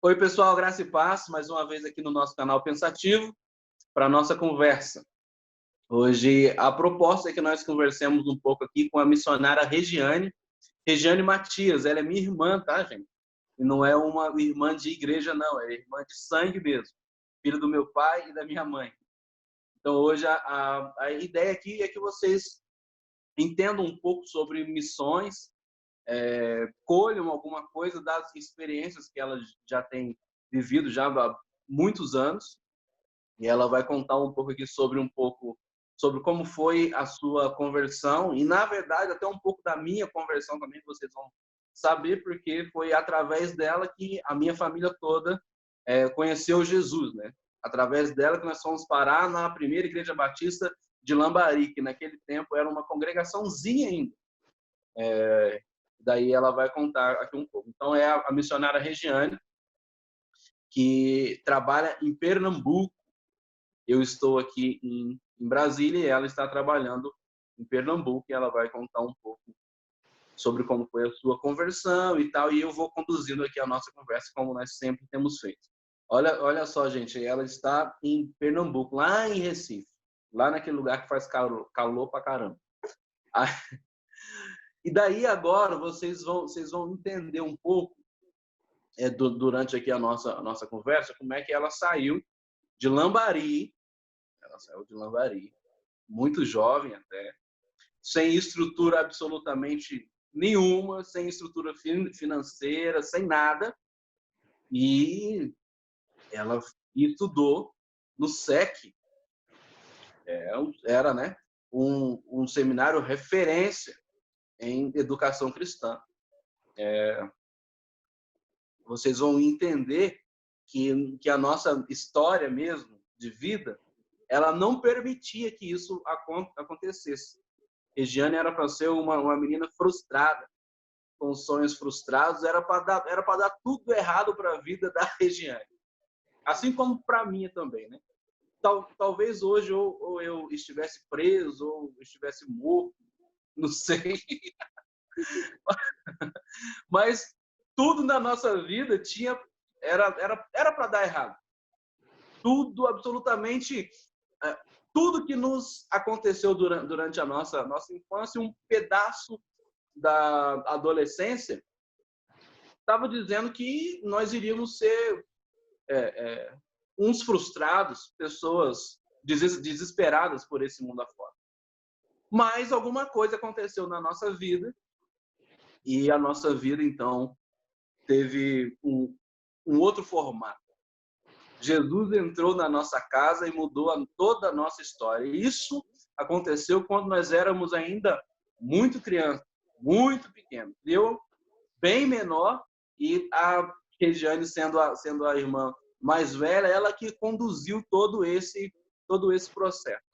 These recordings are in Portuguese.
Oi, pessoal, graça e paz, mais uma vez aqui no nosso canal Pensativo, para a nossa conversa. Hoje, a proposta é que nós conversemos um pouco aqui com a missionária Regiane Matias. Ela é minha irmã, tá, gente? E não é uma irmã de igreja, não, é irmã de sangue mesmo, filha do meu pai e da minha mãe. Então, hoje, a ideia aqui é que vocês entendam um pouco sobre missões, colham alguma coisa das experiências que ela já tem vivido já há muitos anos. E ela vai contar um pouco aqui sobre como foi a sua conversão e, na verdade, até um pouco da minha conversão também, que vocês vão saber, porque foi através dela que a minha família toda conheceu Jesus, né? Através dela que nós fomos parar na primeira igreja batista de Lambari, que naquele tempo era uma congregaçãozinha ainda. Daí ela vai contar aqui um pouco. Então, é a missionária Regiane, que trabalha em Pernambuco. Eu estou aqui em Brasília e ela está trabalhando em Pernambuco, e ela vai contar um pouco sobre como foi a sua conversão e tal, e eu vou conduzindo aqui a nossa conversa como nós sempre temos feito. Olha só, gente, ela está em Pernambuco, lá em Recife, lá naquele lugar que faz calor pra caramba. E daí agora vocês vão entender um pouco durante aqui a nossa conversa como é que ela saiu de Lambari. Ela saiu de Lambari, muito jovem até, sem estrutura absolutamente nenhuma, sem estrutura financeira, sem nada. E ela estudou no SEC, era, né, um seminário referência em educação cristã. Vocês vão entender que a nossa história mesmo de vida, ela não permitia que isso acontecesse. Regiane era para ser uma menina frustrada, com sonhos frustrados, era para dar tudo errado para a vida da Regiane. Assim como para mim também, né? Talvez hoje ou eu estivesse preso, ou estivesse morto, não sei. Mas tudo na nossa vida era para dar errado. Tudo, absolutamente, tudo que nos aconteceu durante a nossa infância, um pedaço da adolescência, estava dizendo que nós iríamos ser uns frustrados, pessoas desesperadas por esse mundo afora. Mas alguma coisa aconteceu na nossa vida, e a nossa vida, então, teve um outro formato. Jesus entrou na nossa casa e mudou toda a nossa história. E isso aconteceu quando nós éramos ainda muito crianças, muito pequenos. Eu, bem menor, e a Regiane, sendo a irmã mais velha, ela que conduziu todo esse processo.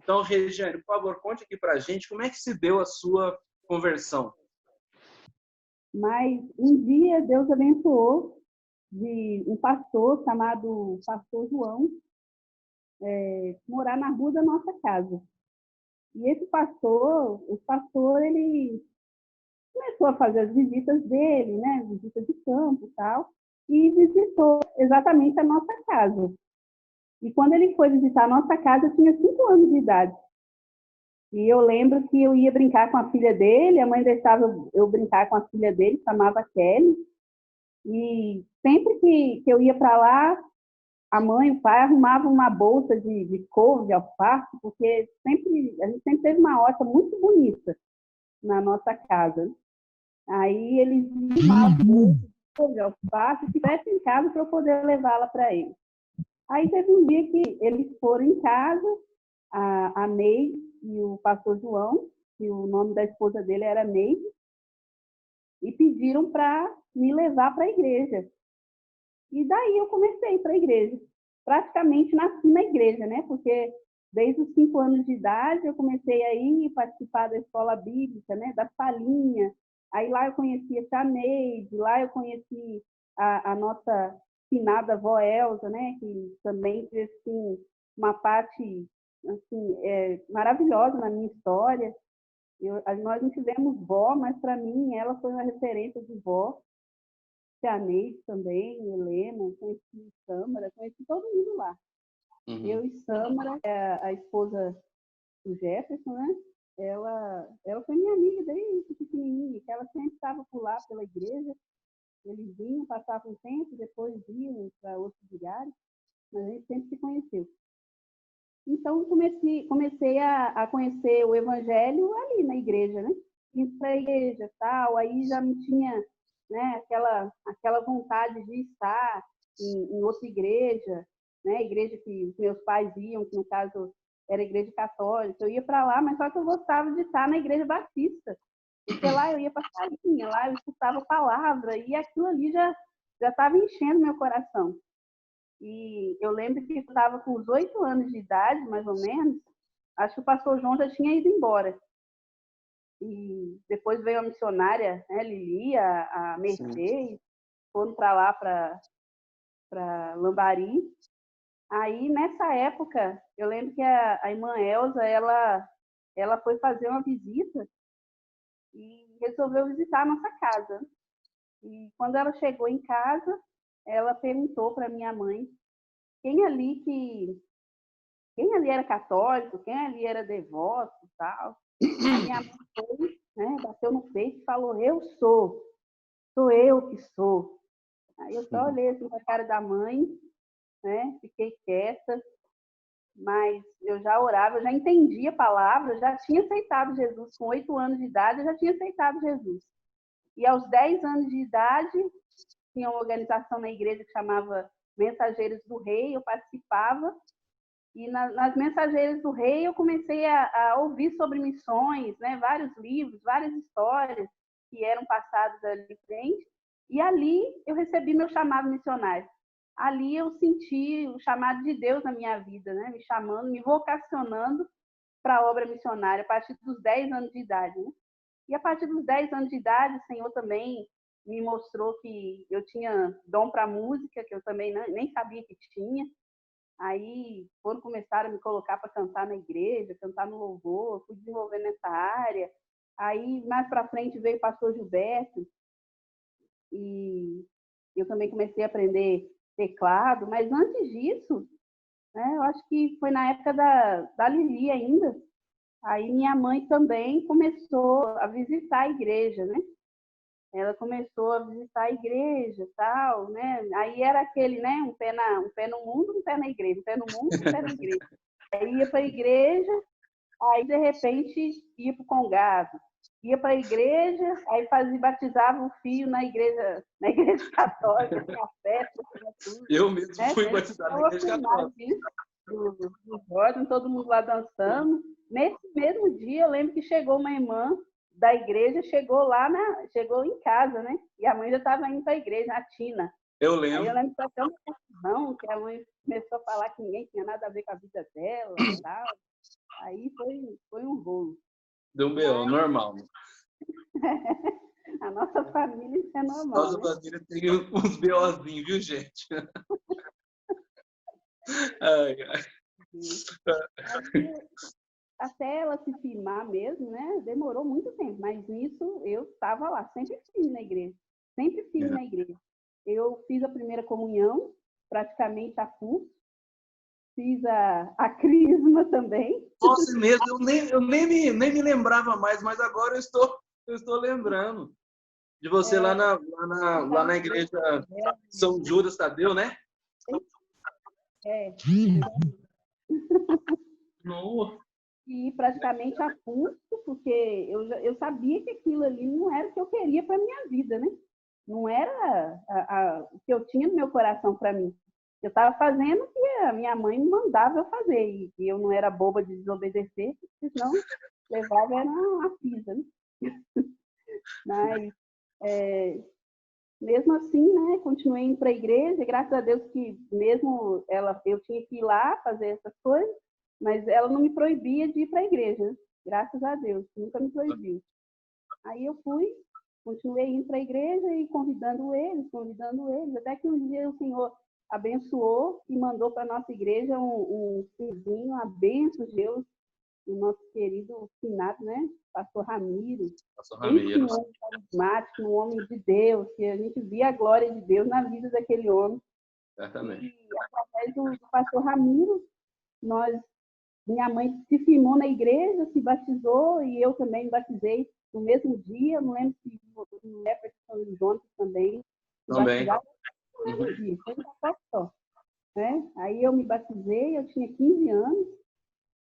Então, Regiane, por favor, conte aqui para a gente como é que se deu a sua conversão. Mas um dia Deus abençoou de um pastor chamado Pastor João morar na rua da nossa casa. E esse pastor, o pastor, ele começou a fazer as visitas dele, né, visita de campo e tal, e visitou exatamente a nossa casa. E quando ele foi visitar a nossa casa, eu tinha 5 anos de idade. E eu lembro que eu ia brincar com a filha dele, a mãe deixava eu brincar com a filha dele, chamava Kelly. E sempre que eu ia para lá, a mãe e o pai arrumavam uma bolsa de couve, alface, porque a gente sempre teve uma horta muito bonita na nossa casa. Aí eles arrumavam couve, alface, se tivesse em casa para eu poder levá-la para eles. Aí teve um dia que eles foram em casa, a Neide e o pastor João, que o nome da esposa dele era Neide, e pediram para me levar para a igreja. E daí eu comecei para a igreja. Praticamente nasci na igreja, né? Porque desde os 5 anos de idade eu comecei a ir participar da escola bíblica, né? Da salinha. Aí lá eu conheci a Neide, lá eu conheci a nossa finada avó Elza, né? Que também fez assim, uma parte assim, maravilhosa na minha história. Nós não tivemos vó, mas para mim ela foi uma referência de vó. Tia Neide também, Helena, conheci Sâmara, conheci todo mundo lá. Eu e Sâmara, a esposa do Jefferson, né? Ela foi minha amiga desde pequenininha, que ela sempre estava por lá pela igreja. Eles vinham, passavam um tempo, depois iam para outros lugares, mas a gente sempre se conheceu. Então, comecei a conhecer o Evangelho ali na igreja, né? Indo para a igreja tal, aí já não tinha, né, aquela vontade de estar em outra igreja, né? Igreja que os meus pais iam, que no caso era a igreja católica. Eu ia para lá, mas só que eu gostava de estar na igreja batista, porque lá eu ia para a salinha, lá eu escutava a palavra, e aquilo ali já estava enchendo meu coração. E eu lembro que eu estava com uns 8 anos de idade, mais ou menos, acho que o pastor João já tinha ido embora. E depois veio a missionária, né, Lili, a Mercedes, foram para lá, para Lambari. Aí, nessa época, eu lembro que a irmã Elza, ela foi fazer uma visita e resolveu visitar a nossa casa. E quando ela chegou em casa, ela perguntou para minha mãe quem ali era católico, quem ali era devoto e tal. A minha mãe foi, né, bateu no peito e falou, sou eu que sou. Aí eu só olhei assim para a cara da mãe, né, fiquei quieta, mas eu já orava, eu já entendia a palavra, eu já tinha aceitado Jesus. Com 8 anos de idade, eu já tinha aceitado Jesus. E aos 10 anos de idade, tinha uma organização na igreja que chamava Mensageiros do Rei, eu participava. E nas Mensageiras do Rei eu comecei a ouvir sobre missões, né? Vários livros, várias histórias que eram passadas ali em frente. E ali eu recebi meu chamado missionário. Ali eu senti o chamado de Deus na minha vida, né? Me chamando, me vocacionando para a obra missionária a partir dos 10 anos de idade. Né? E a partir dos 10 anos de idade, o Senhor também me mostrou que eu tinha dom para música, que eu também nem sabia que tinha. Aí, quando começaram a me colocar para cantar na igreja, cantar no louvor, eu fui desenvolvendo nessa área. Aí, mais para frente, veio o pastor Gilberto, e eu também comecei a aprender teclado. Mas antes disso, né, eu acho que foi na época da Lili ainda. Aí minha mãe também começou a visitar a igreja, né? Ela começou a visitar a igreja, tal, né? Aí era aquele, né? Um pé no mundo, um pé na igreja, um pé no mundo, um pé na igreja. Aí ia para a igreja, aí de repente ia para o congado, ia para a igreja, aí batizava o filho na igreja católica, tinha festa, tinha tudo. Eu mesmo né? fui batizado na igreja católica. Do Jordan, todo mundo lá dançando. Nesse mesmo dia, eu lembro que chegou uma irmã da igreja, chegou em casa, né? E a mãe já estava indo para a igreja, a Tina. Eu lembro. Aí eu lembro que foi até uma confusão, que a mãe começou a falar que ninguém tinha nada a ver com a vida dela e tal. Aí foi um rolo. Deu um B.O., normal. A nossa família, isso é normal. Nossa família tem uns B.O.zinhos, viu, gente? Ai, ai. Aí, até ela se firmar mesmo, né? Demorou muito tempo, mas nisso eu estava lá, sempre firme na igreja. Sempre firme na igreja. Eu fiz a primeira comunhão, praticamente a curso. Fiz a crisma também. Nossa, mesmo, eu nem me lembrava mais, mas agora eu estou lembrando de você lá na igreja São Judas Tadeu, né? No. E praticamente a pulso, porque eu sabia que aquilo ali não era o que eu queria para a minha vida, né? Não era o que eu tinha no meu coração para mim. Eu estava fazendo o que a minha mãe me mandava eu fazer, e eu não era boba de desobedecer, porque senão levava era uma pisa, né? Mas, mesmo assim, né, continuei indo para a igreja, e graças a Deus que mesmo eu tinha que ir lá fazer essas coisas, mas ela não me proibia de ir para a igreja, né? Graças a Deus, nunca me proibiu. Aí eu continuei indo para a igreja e convidando eles, até que um dia o Senhor abençoou e mandou para a nossa igreja um filhinho, a bênção de Deus, o nosso querido finado, né? Pastor Ramiro. Pastor Ramiro. Um homem carismático, um homem de Deus, que a gente via a glória de Deus na vida daquele homem. Exatamente. E através do pastor Ramiro, minha mãe se firmou na igreja, se batizou, e eu também me batizei no mesmo dia. Não lembro se o Jefferson e o Jonas também se batizaram no mesmo dia. Foi um pacote só. Né? Aí eu me batizei, eu tinha 15 anos.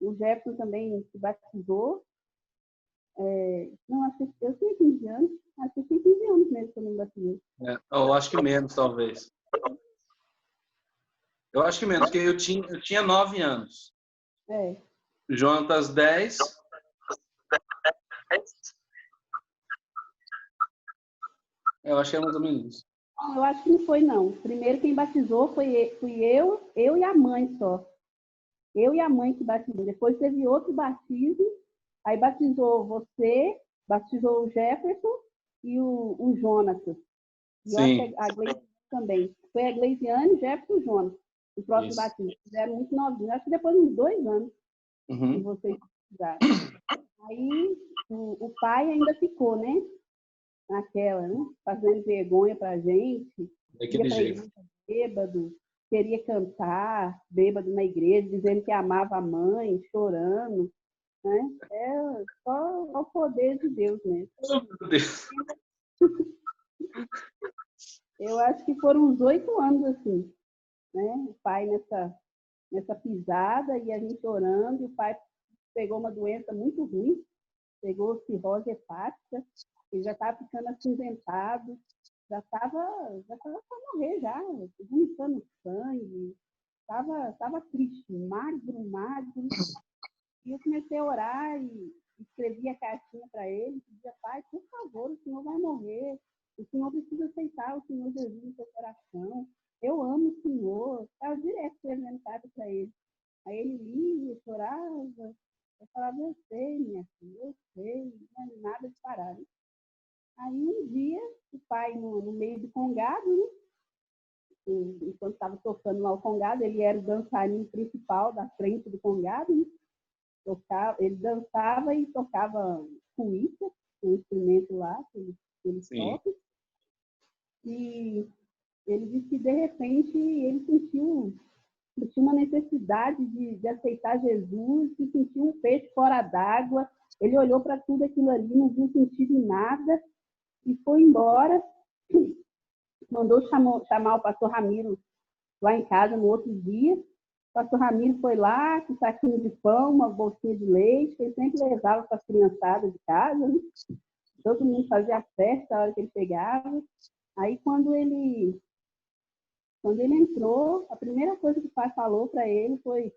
O Jefferson também se batizou. Não, acho que eu tinha 15 anos. Acho que eu tinha 15 anos mesmo que eu me batizei. Eu acho que menos, talvez. Eu acho que menos, porque eu tinha 9 anos. Jonatas, 10. Eu acho que é mais ou menos isso. Eu acho que não foi, não. Primeiro quem batizou fui eu e a mãe só. Eu e a mãe que batizou. Depois teve outro batismo. Aí batizou você, batizou o Jefferson e o Jonatas. E eu acho que a Gleisiane também. Foi a Gleisiane, o Jefferson e o Jonas. O próximo batismo. Fizeram muito novinho. Acho que depois de uns 2 anos que vocês batizaram. Aí o pai ainda ficou, né? Naquela, né? Fazendo vergonha pra gente. Daquele jeito. Bêbado, queria cantar, bêbado na igreja, dizendo que amava a mãe, chorando. Né? É só o poder de Deus mesmo. Oh, meu Deus. Eu acho que foram uns 8 anos assim, né? O pai nessa pisada e a gente orando. O pai pegou uma doença muito ruim, pegou cirrose hepática, ele já estava ficando acinzentado, já estava para morrer já, vomitando sangue, estava triste, magro. E eu comecei a orar e escrevi a cartinha para ele, dizia: pai, por favor, o senhor vai morrer, o senhor precisa aceitar o Senhor Jesus no seu coração, eu amo o senhor. Estava direto escrevendo carta para ele. Aí ele lia, chorava, eu falava: eu sei, minha filha, eu sei, não é nada de parar. Né? Aí um dia, o pai, no meio do congado, né? Enquanto estava tocando lá o congado, ele era o dançarino principal da frente do congado, né? Ele dançava e tocava cuíca, um instrumento lá que ele toca. E ele disse que, de repente, ele sentiu uma necessidade de aceitar Jesus, se sentiu um peixe fora d'água. Ele olhou para tudo aquilo ali, não viu sentido em nada e foi embora. Mandou chamar o pastor Ramiro lá em casa no outro dia. O pastor Ramiro foi lá com um saquinho de pão, uma bolsinha de leite, que ele sempre levava para as criançadas de casa. Né? Todo mundo fazia festa na hora que ele chegava. Aí, quando ele entrou, a primeira coisa que o pai falou para ele foi: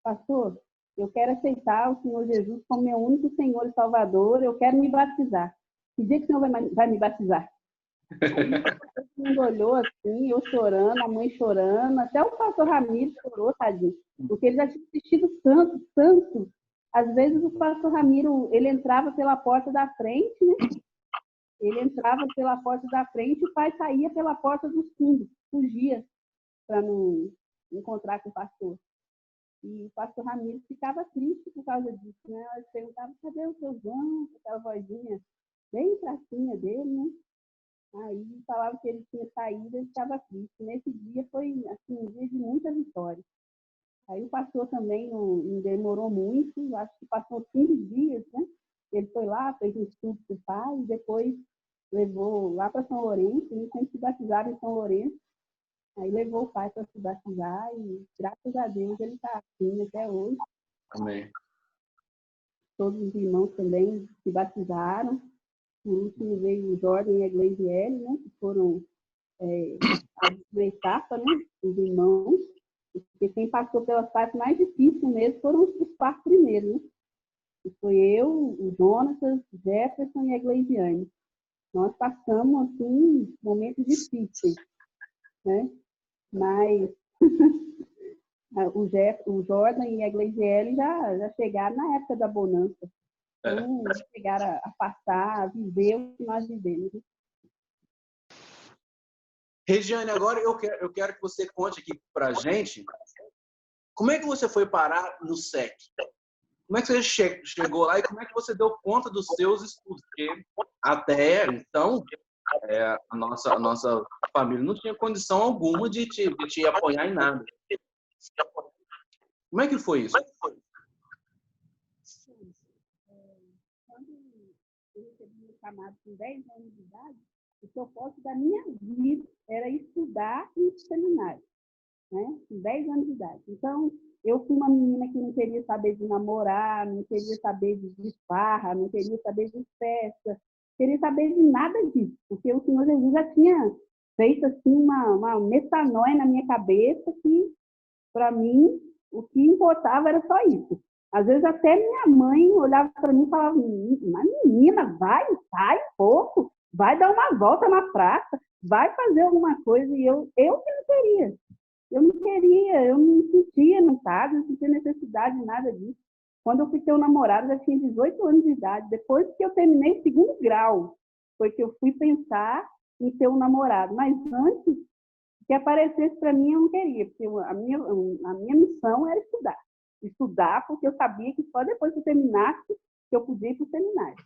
pastor, eu quero aceitar o Senhor Jesus como meu único Senhor e Salvador, eu quero me batizar. Que dia que o Senhor vai me batizar? Aí, todo mundo olhou assim, eu chorando, a mãe chorando, até o pastor Ramiro chorou, tadinho, porque ele já tinha assistido tanto. Às vezes o pastor Ramiro, ele entrava pela porta da frente, né? Ele entrava pela porta da frente e o pai saía pela porta dos fundos, fugia para não encontrar com o pastor. E o pastor Ramiro ficava triste por causa disso, né? Ele perguntava: cadê o seu João? Aquela vozinha bem fraquinha dele, né? Aí falava que ele tinha saído, ele estava triste. Nesse dia foi assim, um dia de muita vitória. Aí o pastor também não demorou muito, acho que passou 15 dias, né? Ele foi lá, fez um estudo com o pai, e depois levou lá para São Lourenço, eles sempre se batizaram em São Lourenço. Aí levou o pai para se batizar e, graças a Deus, ele está assim até hoje. Amém. Todos os irmãos também se batizaram. Por último veio o Jordan e a Gleisiane, né? Que foram a última etapa, né? Os irmãos. Porque quem passou pelas partes mais difíceis mesmo foram os 4 primeiros, né? Que foi eu, o Jonas, o Jefferson e a Gleisiane. Nós passamos, assim, momentos difíceis, né? Mas o Jordan e a Gleisiane já chegaram na época da bonança. Então, chegaram a passar, a viver o que nós vivemos. Regiane, agora eu quero que você conte aqui pra gente como é que você foi parar no SEC. Como é que você chegou lá e como é que você deu conta dos seus estudos? Porque até então, a nossa família não tinha condição alguma de te apoiar em nada. Como é que foi isso? Quando eu recebi o chamado com 10 anos de idade, o propósito da minha vida era estudar em seminário, né? Com 10 anos de idade. Então, eu fui uma menina que não queria saber de namorar, não queria saber de farra, não queria saber de festa, não queria saber de nada disso, porque o Senhor Jesus já tinha feito assim uma metanoia na minha cabeça que, para mim, o que importava era só isso. Às vezes até minha mãe olhava para mim e falava, mas menina, vai, sai um pouco, vai dar uma volta na praça, vai fazer alguma coisa. E eu que não queria. Eu não queria, eu não sentia vontade, não sentia necessidade de nada disso. Quando eu fui ter um namorado, eu já tinha 18 anos de idade. Depois que eu terminei o segundo grau, foi que eu fui pensar em ter um namorado. Mas antes que aparecesse para mim, eu não queria, porque a minha missão era estudar. Estudar, porque eu sabia que só depois que eu terminasse que eu podia ir para o seminário.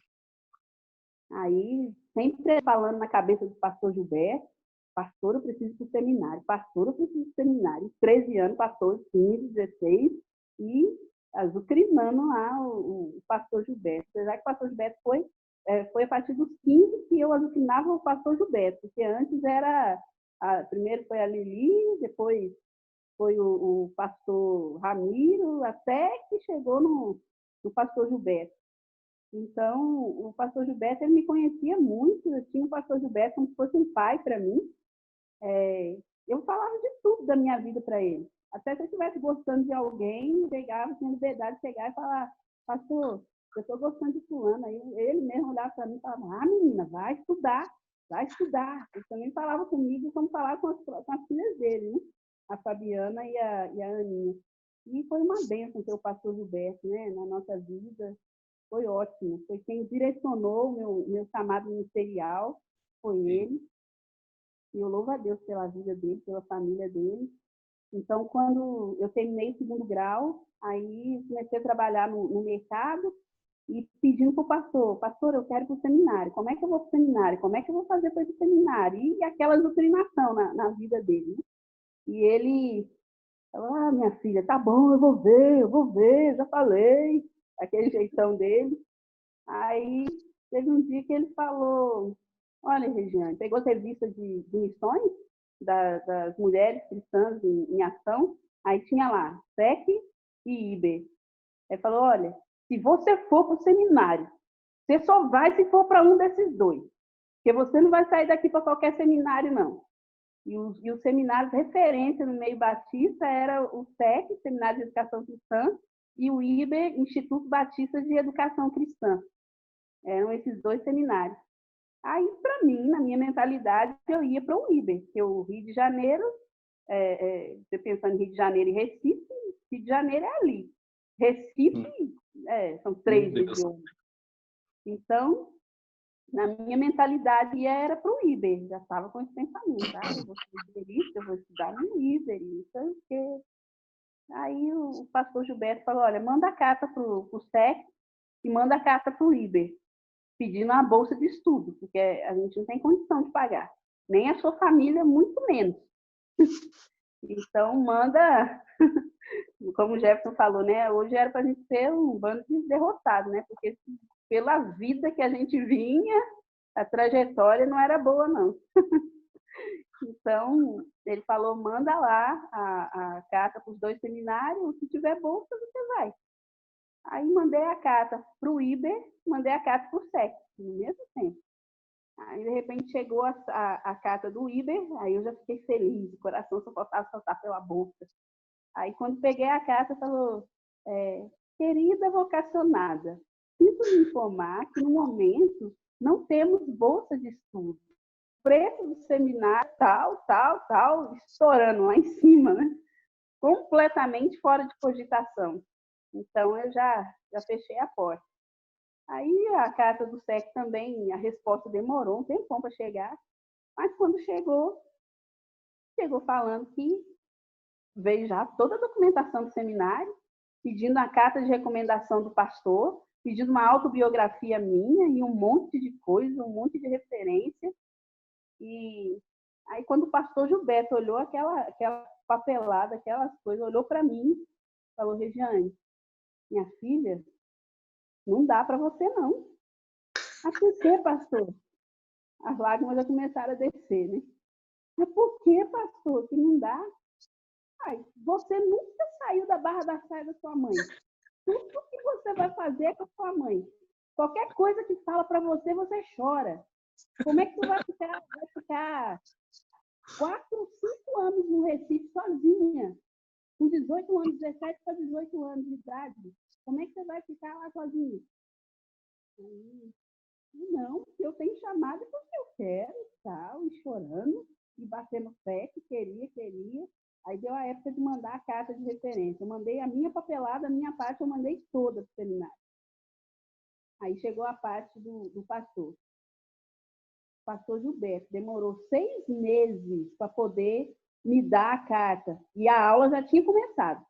Aí, sempre falando na cabeça do pastor Gilberto, pastor, eu preciso ir para o seminário, pastor, eu preciso ir para o seminário. 13 anos, pastor, 15, 16, e azucrinando lá o pastor Gilberto. Apesar que o pastor Gilberto foi a partir dos 15 que eu azucrinava o pastor Gilberto, porque antes primeiro foi a Lili, depois foi o pastor Ramiro, até que chegou no pastor Gilberto. Então, o pastor Gilberto, ele me conhecia muito, eu tinha o pastor Gilberto como se fosse um pai para mim. Eu falava de tudo da minha vida para ele. Até se eu estivesse gostando de alguém, chegava, tinha liberdade de chegar e falar, pastor, eu estou gostando de fulano. Aí ele mesmo olhava para mim e falava, menina, vai estudar, vai estudar. Ele também falava comigo como falava com as filhas dele, né? A Fabiana e a Aninha. E foi uma bênção ter o pastor Gilberto, né, na nossa vida. Foi ótimo. Foi quem direcionou o meu chamado ministerial, foi ele. E eu louvo a Deus pela vida dele, pela família dele. Então, quando eu terminei o segundo grau, aí comecei a trabalhar no mercado e pedindo para o pastor, eu quero ir para o seminário. Como é que eu vou para o seminário? Como é que eu vou fazer para ir para o seminário? E aquela doutrinação na vida dele. Né? E ele falou, minha filha, tá bom, eu vou ver, já falei. Aquele jeitão dele. Aí, teve um dia que ele falou, olha, Regiane, pegou a revista de missões das mulheres cristãs em ação, aí tinha lá, SEC e IBER. Ele falou, olha, se você for para o seminário, você só vai se for para um desses dois, porque você não vai sair daqui para qualquer seminário, não. E os seminários de referência no meio batista era o SEC, Seminário de Educação Cristã, e o IBER, Instituto Batista de Educação Cristã. Eram esses dois seminários. Aí, para mim, na minha mentalidade, eu ia para o IBER, porque o Rio de Janeiro, você pensando em Rio de Janeiro e Recife, Rio de Janeiro é ali. Recife, são 3 regiões. Então, na minha mentalidade, era para o IBER, já estava com esse pensamento, eu vou ser iberista, eu vou estudar no IBER, não sei o quê. Aí o pastor Gilberto falou, olha, manda a carta para o SEC e manda a carta para o IBER, pedindo uma bolsa de estudo, porque a gente não tem condição de pagar, nem a sua família, muito menos. Então, manda, como o Jefferson falou, né? Hoje era para a gente ser um bando de derrotados, né? Porque pela vida que a gente vinha, a trajetória não era boa, não. Então, ele falou, manda lá a carta para os 2 seminários, se tiver bolsa, você vai. Aí mandei a carta para o IBER, mandei a carta para o SEC, no mesmo tempo. Aí, de repente, chegou a carta do IBER, aí eu já fiquei feliz, o coração só faltava soltar pela boca. Aí, quando peguei a carta, falou, querida vocacionada, sinto lhe informar que, no momento, não temos bolsa de estudo. O preço do seminário, tal, estourando lá em cima, né? Completamente fora de cogitação. Então, eu já fechei a porta. Aí, a carta do SEC também, a resposta demorou um tempão para chegar, mas quando chegou falando que veio já toda a documentação do seminário, pedindo a carta de recomendação do pastor, pedindo uma autobiografia minha e um monte de coisa, um monte de referência. E aí, quando o pastor Gilberto olhou aquela papelada, aquelas coisas, olhou para mim, falou: Regiane, minha filha, não dá para você, não. Mas por que, pastor? As lágrimas já começaram a descer, né? Mas por que, pastor, que não dá? Ai, você nunca saiu da barra da saia da sua mãe. Tudo que você vai fazer é com a sua mãe. Qualquer coisa que fala para você, você chora. Como é que tu vai ficar 4, 5 anos no Recife sozinha? Com 18 anos, 17 para 18 anos de idade. Como é que você vai ficar lá sozinha? Não, eu tenho chamado porque eu quero, tal, e chorando, e batendo pé, que queria. Aí deu a época de mandar a carta de referência. Eu mandei a minha papelada, a minha parte, eu mandei toda para o seminário. Aí chegou a parte do pastor. O pastor Gilberto demorou 6 meses para poder me dar a carta. E a aula já tinha começado.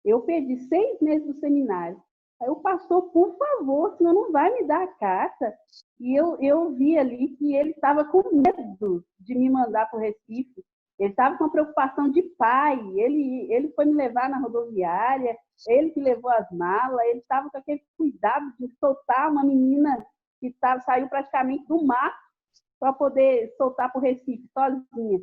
Eu perdi 6 meses do seminário. Aí o pastor, por favor, senhor não vai me dar a carta. E eu vi ali que ele estava com medo de me mandar para o Recife. Ele estava com uma preocupação de pai. Ele foi me levar na rodoviária, ele que levou as malas, ele estava com aquele cuidado de soltar uma menina que saiu praticamente do mar para poder soltar para o Recife sozinha.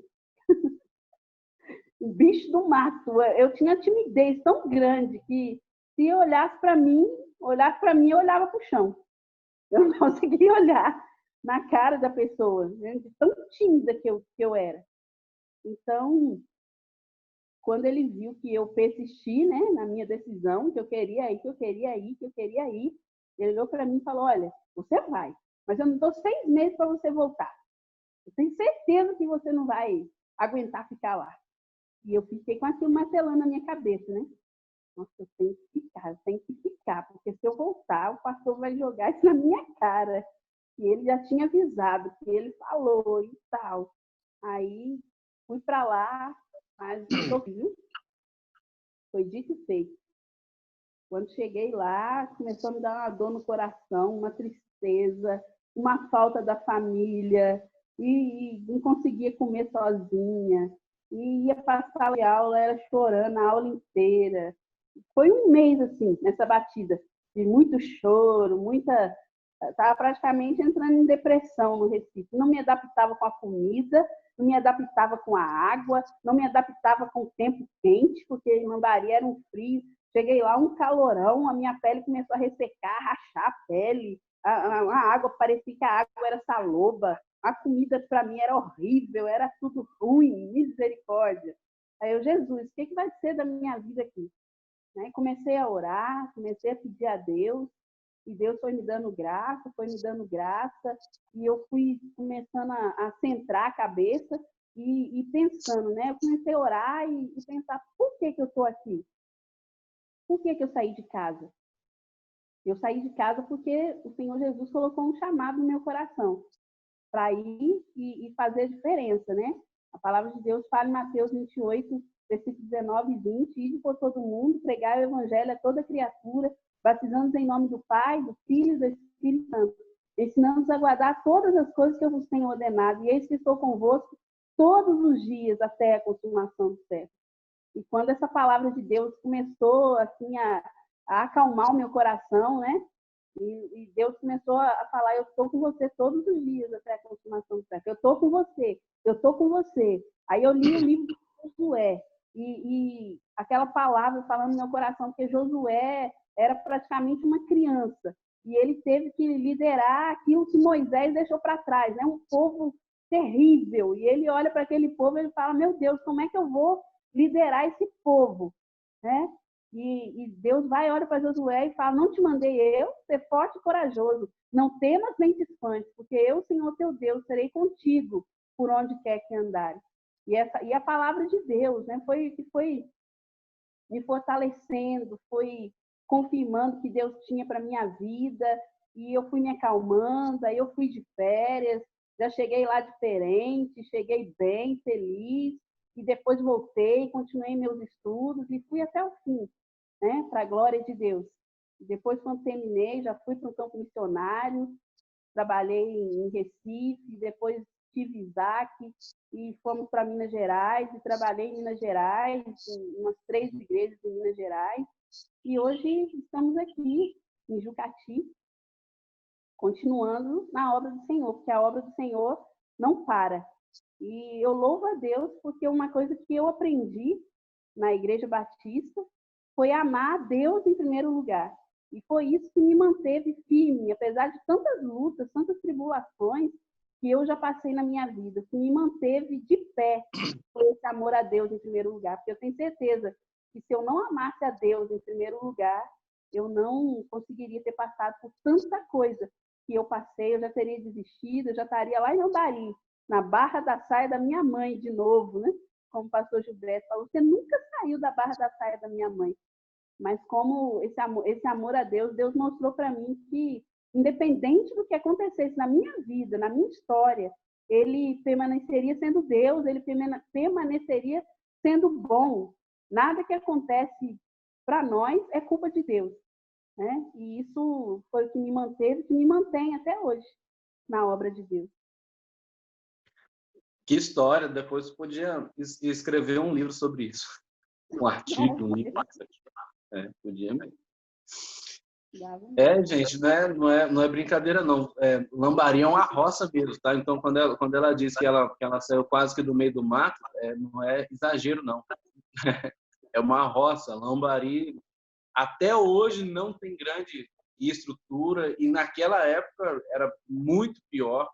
O bicho do mato. Eu tinha timidez tão grande que se olhasse para mim, eu olhava para o chão. Eu não conseguia olhar na cara da pessoa, né? Tão tímida que eu era. Então, quando ele viu que eu persisti, né, na minha decisão, que eu queria ir, ele olhou para mim e falou: olha, você vai, mas eu não dou 6 meses para você voltar. Eu tenho certeza que você não vai aguentar ficar lá. E eu fiquei com aquilo martelando na minha cabeça, né? Nossa, eu tenho que ficar, porque se eu voltar, o pastor vai jogar isso na minha cara. E ele já tinha avisado, que ele falou e tal. Aí fui para lá, mas foi dito e feito. Quando cheguei lá, começou a me dar uma dor no coração, uma tristeza, uma falta da família, e não conseguia comer sozinha. E ia passar a aula, era chorando a aula inteira. Foi um mês, assim, nessa batida, de muito choro, muita... Estava praticamente entrando em depressão no Recife. Não me adaptava com a comida, não me adaptava com a água, não me adaptava com o tempo quente, porque em Mandaria era um frio. Cheguei lá, um calorão, a minha pele começou a ressecar, rachar a pele. A água, parecia que a água era saloba. A comida, para mim, era horrível, era tudo ruim, misericórdia. Aí eu, Jesus, o que vai ser da minha vida aqui? Comecei a orar, comecei a pedir a Deus, e Deus foi me dando graça, e eu fui começando a centrar a cabeça e pensando, né? Eu comecei a orar e pensar, por que eu estou aqui? Por que eu saí de casa? Eu saí de casa porque o Senhor Jesus colocou um chamado no meu coração para ir e fazer diferença, né? A palavra de Deus fala em Mateus 28, versículos 19 e 20, ide por todo mundo, pregai o evangelho a toda criatura, batizando-os em nome do Pai, do Filho e do Espírito Santo, ensinando-os a guardar todas as coisas que eu vos tenho ordenado, e eis que estou convosco todos os dias até a consumação do século. E quando essa palavra de Deus começou assim a acalmar o meu coração, né? E Deus começou a falar: eu estou com você todos os dias até a consumação do século. Eu estou com você, eu estou com você. Aí eu li o livro de Josué e aquela palavra falando no meu coração, porque Josué era praticamente uma criança e ele teve que liderar aquilo que Moisés deixou para trás, né? Um povo terrível. E ele olha para aquele povo e ele fala: meu Deus, como é que eu vou liderar esse povo, né? E Deus vai, olha para Josué e fala: não te mandei eu, ser forte e corajoso, não temas nem te espantes, porque eu, Senhor teu Deus, serei contigo por onde quer que andares. E a palavra de Deus, né, foi me fortalecendo, foi confirmando que Deus tinha para minha vida, e eu fui me acalmando. Aí eu fui de férias, já cheguei lá diferente, cheguei bem, feliz, e depois voltei, continuei meus estudos e fui até o fim. né, para a glória de Deus. Depois, quando terminei, já fui para um campo missionário, trabalhei em Recife, depois tive Isaac e fomos para Minas Gerais e trabalhei em Minas Gerais, em umas 3 igrejas em Minas Gerais. E hoje estamos aqui em Jucati, continuando na obra do Senhor, porque a obra do Senhor não para. E eu louvo a Deus porque uma coisa que eu aprendi na Igreja Batista foi amar a Deus em primeiro lugar. E foi isso que me manteve firme, apesar de tantas lutas, tantas tribulações que eu já passei na minha vida. O que me manteve de pé foi esse amor a Deus em primeiro lugar. Porque eu tenho certeza que se eu não amasse a Deus em primeiro lugar, eu não conseguiria ter passado por tanta coisa que eu passei. Eu já teria desistido, eu já estaria lá em Andari, na barra da saia da minha mãe de novo, né? Como o pastor Gilberto falou, você nunca saiu da barra da saia da minha mãe. Mas como esse amor a Deus, Deus mostrou para mim que, independente do que acontecesse na minha vida, na minha história, ele permaneceria sendo Deus, ele permaneceria sendo bom. Nada que acontece para nós é culpa de Deus, né? E isso foi o que me manteve, que me mantém até hoje na obra de Deus. Que história! Depois você podia escrever um livro sobre isso. Um artigo, um livro. Podia mesmo. Gente, não é brincadeira, não. Lambari é uma roça mesmo, tá? Então, quando ela diz que ela saiu quase que do meio do mato, não é exagero, não. É uma roça. Lambari, até hoje, não tem grande estrutura, e naquela época era muito pior.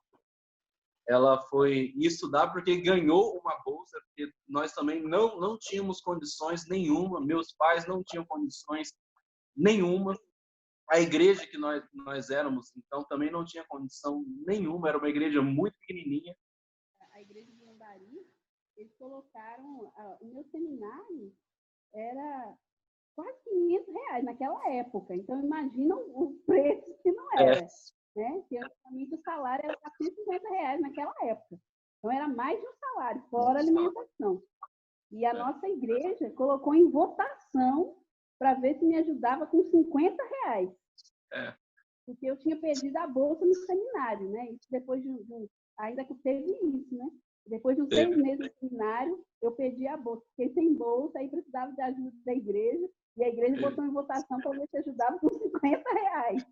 Ela foi estudar porque ganhou uma bolsa, porque nós também não tínhamos condições nenhuma, meus pais não tinham condições nenhuma, a igreja que nós éramos, então, também não tinha condição nenhuma, era uma igreja muito pequenininha. A igreja de Lambari, eles colocaram, o meu seminário era quase R$500 naquela época, então imagina o preço que não era. Né? Que antigamente o salário era R$450 naquela época. Então era mais de um salário, fora alimentação. E a nossa igreja colocou em votação para ver se me ajudava com R$50. Porque eu tinha perdido a bolsa no seminário, né? Isso depois ainda que teve isso, né? Depois de uns 6 meses no seminário, eu perdi a bolsa. Fiquei sem bolsa, aí precisava de ajuda da igreja, e a igreja botou em votação para ver se ajudava com R$50.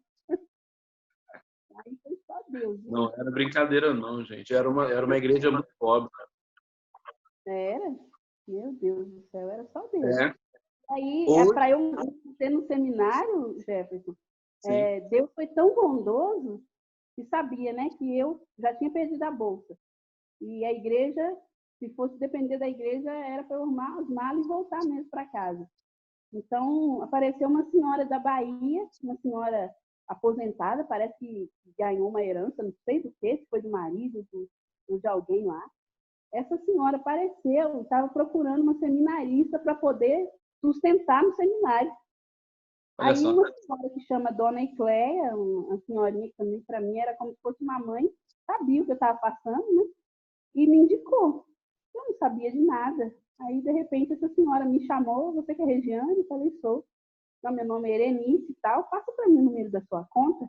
Aí foi só Deus. Viu? Não era brincadeira, não, gente. Era uma igreja muito pobre. Era? Meu Deus do céu, era só Deus. Aí, para eu ter no seminário, Jefferson, Deus foi tão bondoso que sabia, né, que eu já tinha perdido a bolsa. E a igreja, se fosse depender da igreja, era para eu arrumar as malas e voltar mesmo para casa. Então, apareceu uma senhora da Bahia, uma senhora aposentada, parece que ganhou uma herança, não sei do que, se foi do marido, de alguém lá. Essa senhora apareceu, estava procurando uma seminarista para poder sustentar no seminário. Aí uma senhora que chama Dona Ecléia, uma senhorinha que também para mim era como se fosse uma mãe, sabia o que eu estava passando, né? E me indicou. Eu não sabia de nada. Aí, de repente, essa senhora me chamou, você que é Regiane? Eu falei, sou. Não, meu nome é Erenice e tal, passa para mim o número da sua conta.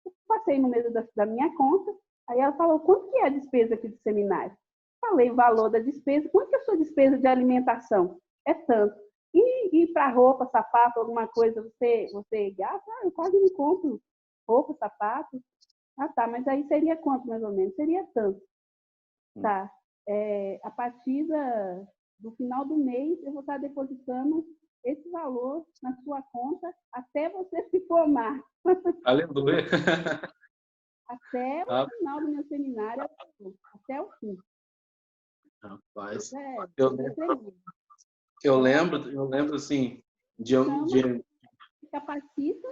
Eu passei o número da minha conta, aí ela falou, quanto que é a despesa aqui do seminário? Falei o valor da despesa, quanto que é a sua despesa de alimentação? É tanto. E para roupa, sapato, alguma coisa, você gasta? Eu quase não compro roupa, sapato. Ah, tá, mas aí seria quanto mais ou menos? Seria tanto. Tá. A partir do final do mês, eu vou estar depositando esse valor na sua conta até você se formar. Aleluia! Até o final do meu seminário, até o fim. Rapaz, eu lembro assim, de capacita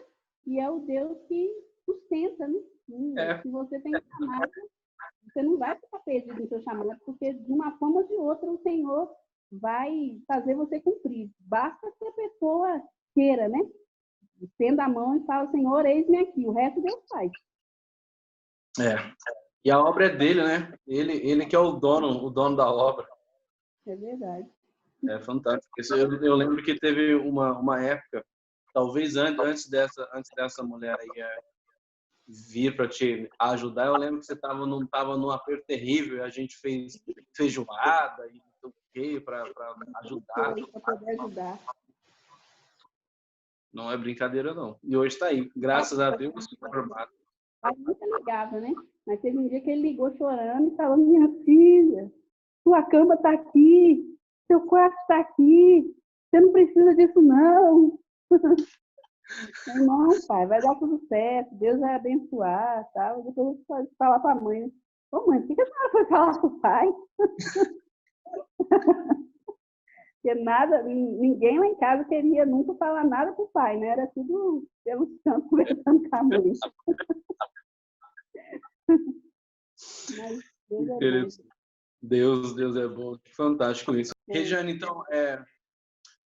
e é o Deus que sustenta, né? Se você tem chamado, você não vai ficar perdido no seu chamado, porque de uma forma ou de outra o Senhor vai fazer você cumprir. Basta que a pessoa queira, né? Estenda a mão e fala, Senhor, eis-me aqui. O resto Deus faz. E a obra é dele, né? Ele que é o dono da obra. É verdade. É fantástico. Eu lembro que teve uma época, talvez antes dessa mulher aí vir para te ajudar, eu lembro que você tava num aperto terrível e a gente fez feijoada e não sei o quê para ajudar. Para poder ajudar. Não é brincadeira, não. E hoje está aí, graças a Deus, formado. Aí nunca ligava, né? Mas teve um dia que ele ligou chorando e falou: minha filha, sua cama está aqui, seu quarto está aqui, você não precisa disso, não. Não, pai, vai dar tudo certo, Deus vai abençoar, tal. Depois eu vou falar para a mãe, né? Ô mãe, por que a senhora foi falar com o pai? Porque nada, ninguém lá em casa queria nunca falar nada com o pai, né? Era tudo pelo santo conversando com a mãe. Mas Deus é bom. Deus é bom. Que fantástico isso. Regiane, então,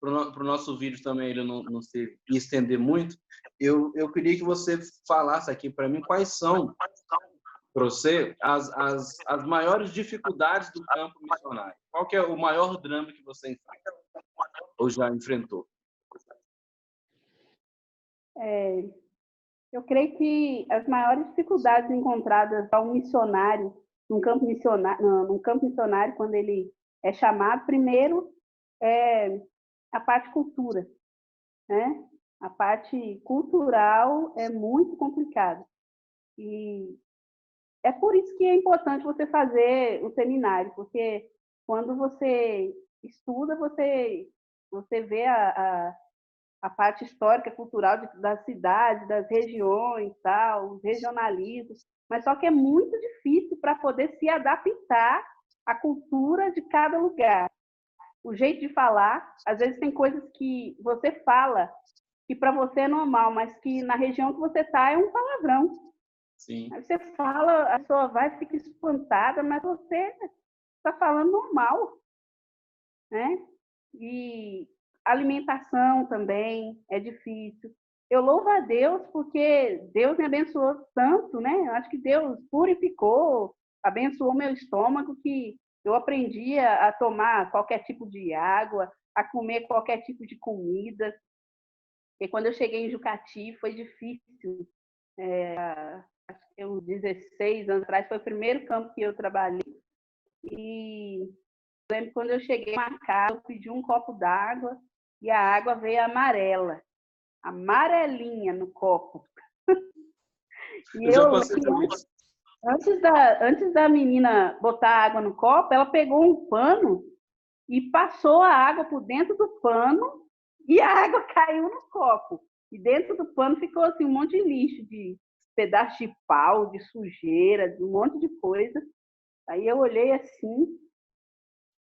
para o nosso vídeo também ele não se estender muito, eu queria que você falasse aqui para mim quais são, para você, as maiores dificuldades do campo missionário. Qual que é o maior drama que você enfrenta, ou já enfrentou? Eu creio que as maiores dificuldades encontradas ao missionário, num campo missionário, quando ele é chamado, primeiro é a parte cultura, né? A parte cultural é muito complicada. E é por isso que é importante você fazer o seminário, porque quando você estuda, você vê a parte histórica, cultural das cidades, das regiões, tal, os regionalismos, mas só que é muito difícil para poder se adaptar à cultura de cada lugar. O jeito de falar, às vezes tem coisas que você fala que para você é normal, mas que na região que você está é um palavrão. Sim. Aí você fala, a pessoa vai, fica espantada, mas você está falando normal, né? E alimentação também é difícil. Eu louvo a Deus porque Deus me abençoou tanto, né? Eu acho que Deus purificou, abençoou meu estômago, que eu aprendi a tomar qualquer tipo de água, a comer qualquer tipo de comida. E quando eu cheguei em Jucati foi difícil. Acho que uns 16 anos atrás foi o primeiro campo que eu trabalhei. E eu lembro quando eu cheguei na casa, eu pedi um copo d'água e a água veio amarela, amarelinha no copo. E eu já passei por isso. Antes da menina botar água no copo, ela pegou um pano e passou a água por dentro do pano e a água caiu no copo. E dentro do pano ficou assim, um monte de lixo, de pedaço de pau, de sujeira, de um monte de coisa. Aí eu olhei assim,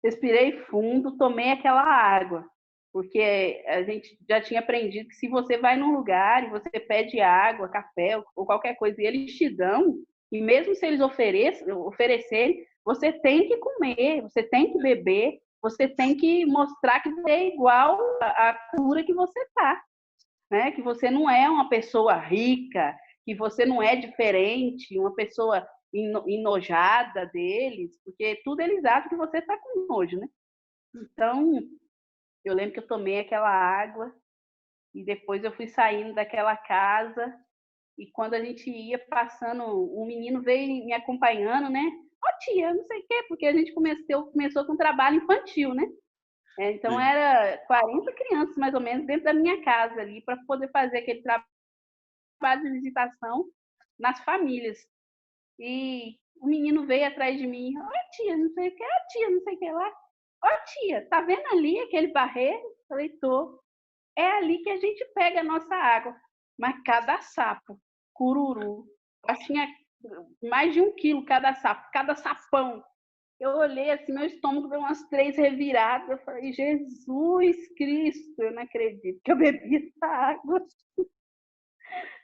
respirei fundo, tomei aquela água, porque a gente já tinha aprendido que se você vai num lugar e você pede água, café ou qualquer coisa e eles te dão, e mesmo se eles oferecerem, você tem que comer, você tem que beber, você tem que mostrar que você é igual à cultura que você está, né? Que você não é uma pessoa rica, que você não é diferente, uma pessoa enojada deles, porque tudo eles acham que você está com nojo, né? Então, eu lembro que eu tomei aquela água e depois eu fui saindo daquela casa e quando a gente ia passando, um menino veio me acompanhando, né? Ó, tia, não sei o quê, porque a gente começou com trabalho infantil, né? Então, era 40 crianças, mais ou menos, dentro da minha casa ali, para poder fazer aquele trabalho de visitação nas famílias. E o menino veio atrás de mim, ó tia, não sei o que, ó tia, não sei o que lá. Ó tia, tá vendo ali aquele barreiro? Falei, tô. É ali que a gente pega a nossa água. Mas cada sapo, cururu, tinha mais de 1 quilo cada sapo, cada sapão. Eu olhei assim, meu estômago deu umas 3 reviradas. Eu falei, Jesus Cristo, eu não acredito que eu bebi essa água.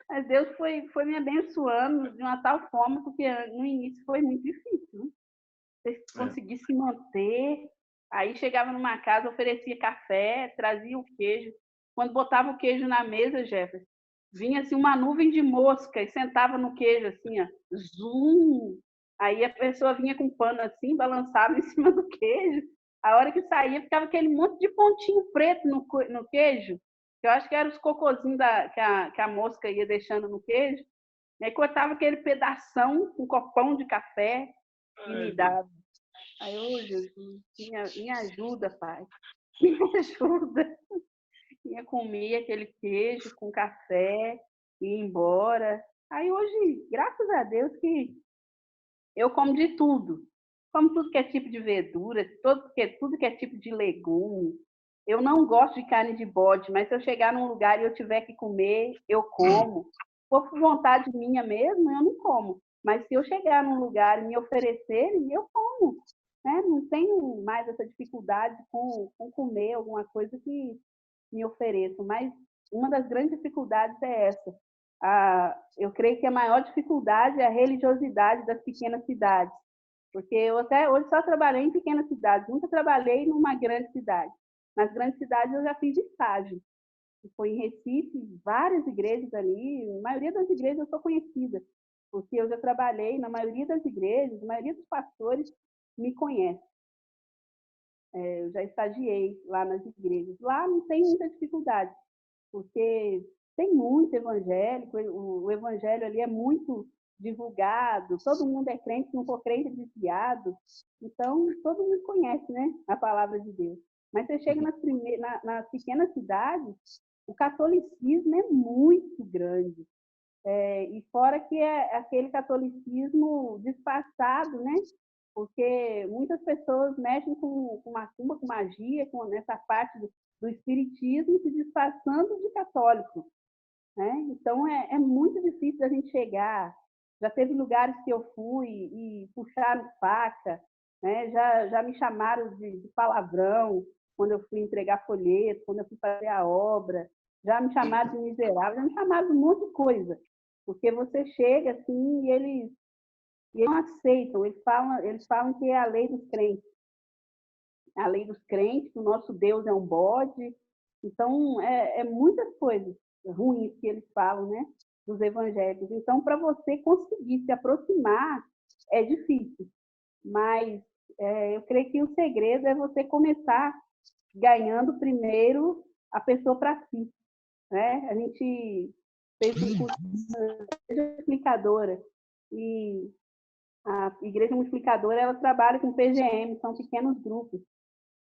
Mas Deus foi me abençoando de uma tal forma, porque no início foi muito difícil. Você conseguir se manter. Aí chegava numa casa, oferecia café, trazia o queijo. Quando botava o queijo na mesa, Jefferson, vinha assim uma nuvem de mosca e sentava no queijo assim, ó, zoom. Aí a pessoa vinha com um pano assim, balançava em cima do queijo. A hora que saía, ficava aquele monte de pontinho preto no queijo, que eu acho que eram os cocôzinhos que a mosca ia deixando no queijo. E aí cortava aquele pedação, um copão de café e me dava. Aí, ô Jesus, me ajuda, Pai. Me ajuda. Ia comer aquele queijo com café, ia embora. Aí hoje, graças a Deus, que eu como de tudo. Como tudo que é tipo de verdura, tudo que é tipo de legume. Eu não gosto de carne de bode, mas se eu chegar num lugar e eu tiver que comer, eu como. Por vontade minha mesmo, eu não como. Mas se eu chegar num lugar e me oferecerem, eu como. Né? Não tenho mais essa dificuldade com comer alguma coisa que me ofereçam. Mas uma das grandes dificuldades é essa. Eu creio que a maior dificuldade é a religiosidade das pequenas cidades. Porque eu até hoje só trabalhei em pequenas cidades, nunca trabalhei numa grande cidade. Nas grandes cidades eu já fiz estágio. Foi em Recife, várias igrejas ali, a maioria das igrejas eu sou conhecida, porque eu já trabalhei na maioria das igrejas, a maioria dos pastores me conhece. Eu já estagiei lá nas igrejas. Lá não tem muita dificuldade, porque tem muito evangélico, o evangelho ali é muito divulgado, todo mundo é crente, se não for crente é desviado, então todo mundo conhece, né, a palavra de Deus. Mas você chega nas pequenas cidades, o catolicismo é muito grande, e fora que é aquele catolicismo disfarçado, né, porque muitas pessoas mexem com macumba, com magia, com essa parte do espiritismo, se disfarçando de católico. Né? Então, é muito difícil a gente chegar. Já teve lugares que eu fui e puxaram faca, né? Já me chamaram de palavrão quando eu fui entregar folheto, quando eu fui fazer a obra. Já me chamaram de miserável, já me chamaram de um monte de coisa. Porque você chega assim e eles não aceitam, eles falam que é a lei dos crentes. A lei dos crentes, que o nosso Deus é um bode. Então, é muitas coisas ruins que eles falam, né, dos evangélicos. Então, para você conseguir se aproximar, é difícil. Mas eu creio que o segredo é você começar ganhando primeiro a pessoa para si. Né? A gente fez um curso de igreja multiplicadora e a igreja multiplicadora ela trabalha com PGM, são pequenos grupos.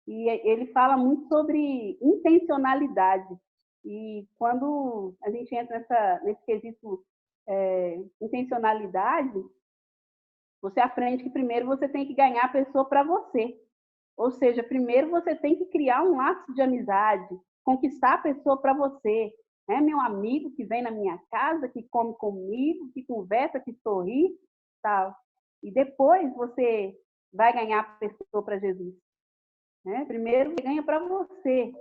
E ele fala muito sobre intencionalidade. E quando a gente entra nesse quesito intencionalidade, você aprende que primeiro você tem que ganhar a pessoa para você. Ou seja, primeiro você tem que criar um laço de amizade, conquistar a pessoa para você. É meu amigo que vem na minha casa, que come comigo, que conversa, que sorri, tal. E depois você vai ganhar a pessoa para Jesus. Né? Primeiro você ganha para você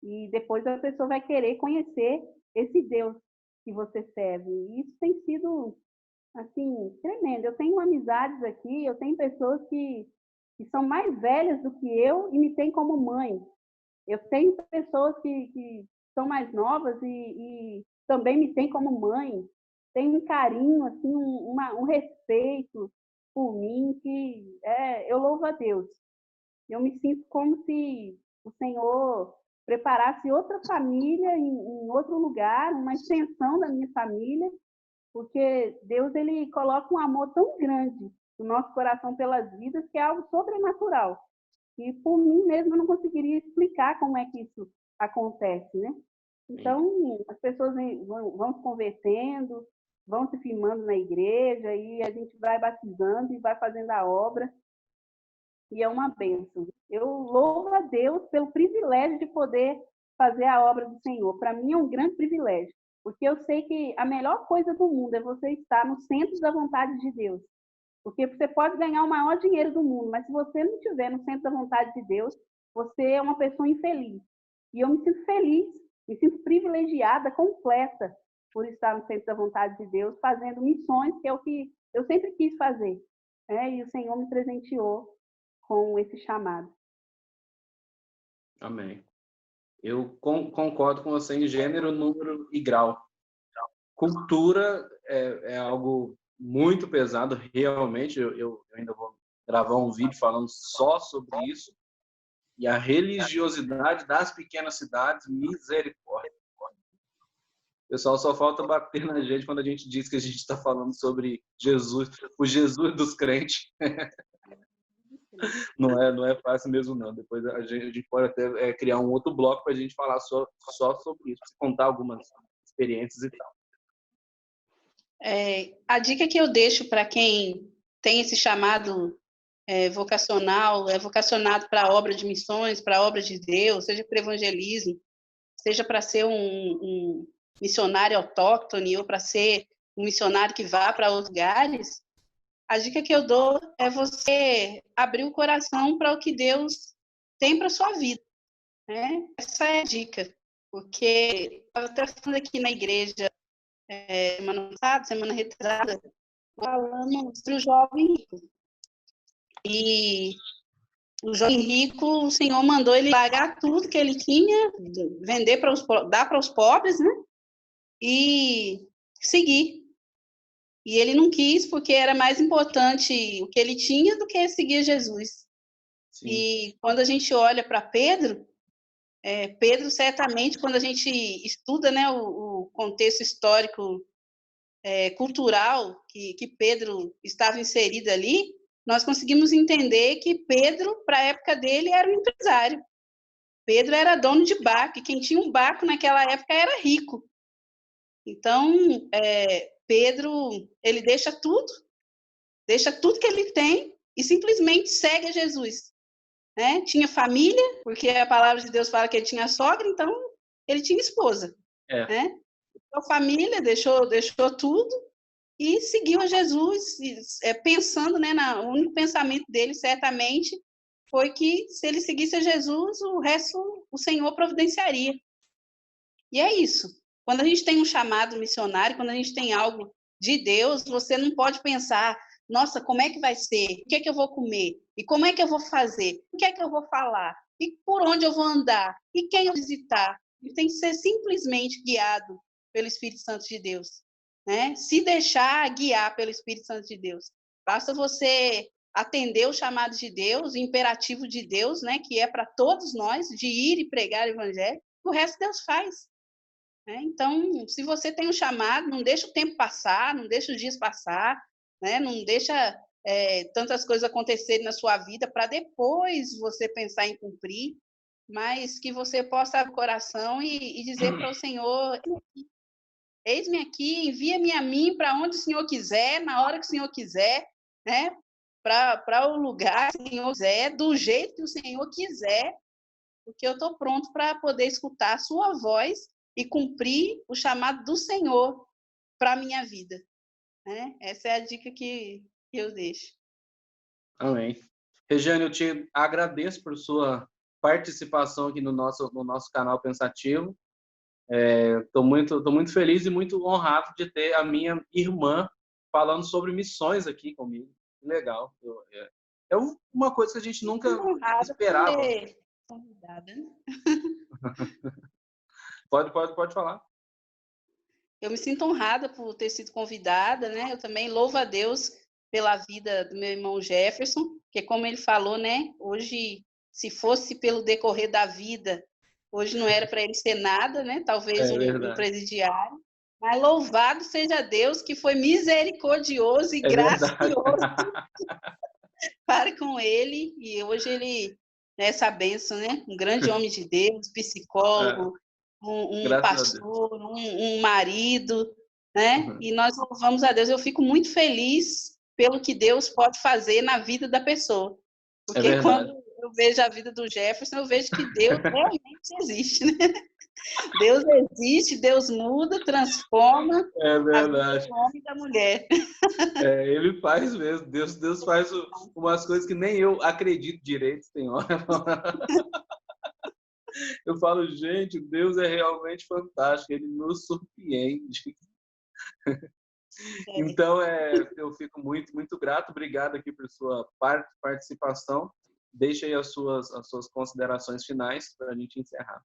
e depois a pessoa vai querer conhecer esse Deus que você serve. E isso tem sido assim tremendo. Eu tenho amizades aqui, eu tenho pessoas que são mais velhas do que eu e me têm como mãe. Eu tenho pessoas que são mais novas e também me têm como mãe. Tem um carinho, assim, um respeito por mim que eu louvo a Deus. Eu me sinto como se o Senhor preparasse outra família em outro lugar, uma extensão da minha família, porque Deus ele coloca um amor tão grande no nosso coração pelas vidas que é algo sobrenatural. E por mim mesmo eu não conseguiria explicar como é que isso acontece, né? Então, as pessoas vão se convertendo, vão se firmando na igreja e a gente vai batizando e vai fazendo a obra. E é uma bênção. Eu louvo a Deus pelo privilégio de poder fazer a obra do Senhor. Para mim é um grande privilégio, porque eu sei que a melhor coisa do mundo é você estar no centro da vontade de Deus. Porque você pode ganhar o maior dinheiro do mundo, mas se você não estiver no centro da vontade de Deus, você é uma pessoa infeliz. E eu me sinto feliz, me sinto privilegiada, completa, por estar no centro da vontade de Deus, fazendo missões, que é o que eu sempre quis fazer. E o Senhor me presenteou com esse chamado. Amém. Eu concordo com você em gênero, número e grau. Cultura é algo muito pesado, realmente. Eu ainda vou gravar um vídeo falando só sobre isso, e a religiosidade das pequenas cidades, misericórdia. O pessoal só falta bater na gente quando a gente diz que a gente está falando sobre Jesus, o Jesus dos crentes. Não é fácil mesmo, não. Depois a gente pode até criar um outro bloco para a gente falar só sobre isso, contar algumas experiências e tal. A dica que eu deixo para quem tem esse chamado vocacional, é vocacionado para a obra de missões, para a obra de Deus, seja para evangelismo, seja para ser um missionário autóctone ou para ser um missionário que vá para outros lugares, a dica que eu dou é você abrir o coração para o que Deus tem para sua vida, né? Essa é a dica, porque eu estava falando aqui na igreja semana passada, semana retrasada, falando sobre o jovem rico. E o jovem rico, o Senhor mandou ele largar tudo que ele tinha, vender dar para os pobres, né? E seguir. E ele não quis, porque era mais importante o que ele tinha do que seguir Jesus. Sim. E quando a gente olha para Pedro, Pedro certamente, quando a gente estuda, né, o contexto histórico, cultural que Pedro estava inserido ali, nós conseguimos entender que Pedro, para a época dele, era um empresário. Pedro era dono de barco, e quem tinha um barco naquela época era rico. Então, Pedro, ele deixa tudo que ele tem e simplesmente segue a Jesus. Né? Tinha família, porque a palavra de Deus fala que ele tinha sogra, então ele tinha esposa. Né? Então, família, deixou tudo e seguiu a Jesus, pensando, né, o único pensamento dele, certamente, foi que se ele seguisse a Jesus, o resto o Senhor providenciaria. E é isso. Quando a gente tem um chamado missionário, quando a gente tem algo de Deus, você não pode pensar, nossa, como é que vai ser? O que é que eu vou comer? E como é que eu vou fazer? O que é que eu vou falar? E por onde eu vou andar? E quem eu vou visitar? E tem que ser simplesmente guiado pelo Espírito Santo de Deus. Né? Se deixar guiar pelo Espírito Santo de Deus. Basta você atender o chamado de Deus, o imperativo de Deus, né, que é para todos nós, de ir e pregar o evangelho, o resto Deus faz. Né? Então, se você tem um chamado, não deixa o tempo passar, não deixa os dias passar, né? Não deixa tantas coisas acontecerem na sua vida para depois você pensar em cumprir, mas que você possa abrir o coração e dizer para o Senhor, eis-me aqui, envia-me a mim para onde o Senhor quiser, na hora que o Senhor quiser, né? Para o lugar que o Senhor quiser, do jeito que o Senhor quiser, porque eu estou pronto para poder escutar a sua voz e cumprir o chamado do Senhor para a minha vida. Né? Essa é a dica que eu deixo. Amém. Regiane, eu te agradeço por sua participação aqui no nosso canal Pensativo. Estou muito feliz e muito honrado de ter a minha irmã falando sobre missões aqui comigo. Que legal. É uma coisa que a gente nunca esperava. Convidada. Pode falar. Eu me sinto honrada por ter sido convidada, né? Eu também louvo a Deus pela vida do meu irmão Jefferson, porque como ele falou, né? Hoje, se fosse pelo decorrer da vida, hoje não era para ele ser nada, né? Talvez um presidiário. Mas louvado seja Deus que foi misericordioso e gracioso para com ele. E hoje ele, essa bênção, né? Um grande homem de Deus, psicólogo, um pastor, um marido, né? Uhum. E nós louvamos a Deus. Eu fico muito feliz pelo que Deus pode fazer na vida da pessoa. Porque quando eu vejo a vida do Jefferson, eu vejo que Deus realmente existe, né? Deus existe, Deus muda, transforma a vida do homem e da mulher. Ele faz mesmo. Deus faz umas coisas que nem eu acredito direito, tem hora. Eu falo, gente, Deus é realmente fantástico, Ele nos surpreende. Então, eu fico muito, muito grato. Obrigado aqui por sua participação. Deixa aí as suas considerações finais para a gente encerrar.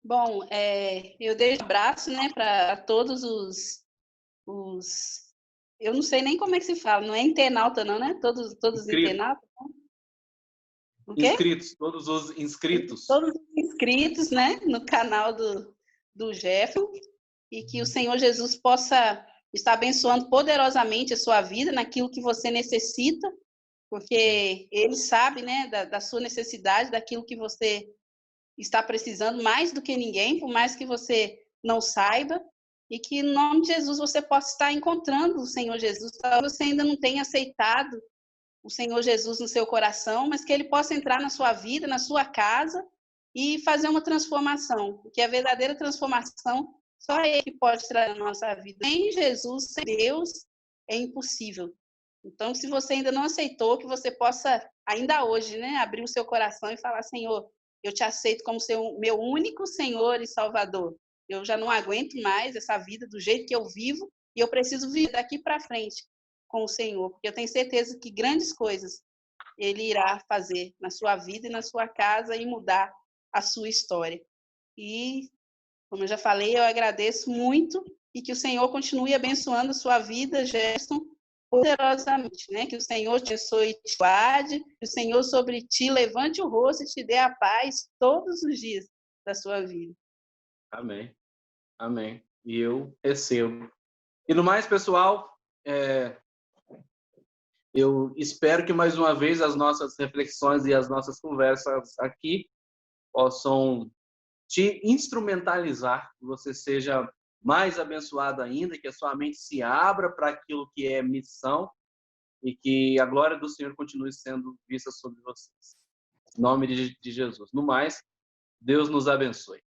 Bom, eu deixo um abraço, né, para todos os... Eu não sei nem como é que se fala, não é internauta não, né? Todos internautas, né? O quê? Inscritos, todos os inscritos. Todos os inscritos, né, no canal do Jefferson, e que o Senhor Jesus possa estar abençoando poderosamente a sua vida naquilo que você necessita, porque Ele sabe, né, da sua necessidade, daquilo que você está precisando mais do que ninguém, por mais que você não saiba, e que, em nome de Jesus, você possa estar encontrando o Senhor Jesus. Talvez você ainda não tenha aceitado o Senhor Jesus no seu coração, mas que Ele possa entrar na sua vida, na sua casa, e fazer uma transformação, porque a verdadeira transformação só Ele pode trazer na nossa vida. Sem Jesus, sem Deus, é impossível. Então, se você ainda não aceitou, que você possa, ainda hoje, né, abrir o seu coração e falar: Senhor, eu te aceito como meu único Senhor e Salvador. Eu já não aguento mais essa vida do jeito que eu vivo e eu preciso viver daqui para frente com o Senhor, porque eu tenho certeza que grandes coisas Ele irá fazer na sua vida e na sua casa e mudar a sua história. E, como eu já falei, eu agradeço muito e que o Senhor continue abençoando a sua vida, Gerson, poderosamente, né? Que o Senhor te abençoe e te guarde, que o Senhor sobre ti levante o rosto e te dê a paz todos os dias da sua vida. Amém. Amém. E eu recebo. E no mais, pessoal, eu espero que mais uma vez as nossas reflexões e as nossas conversas aqui possam te instrumentalizar, que você seja mais abençoado ainda, que a sua mente se abra para aquilo que é missão e que a glória do Senhor continue sendo vista sobre vocês. Em nome de Jesus. No mais, Deus nos abençoe.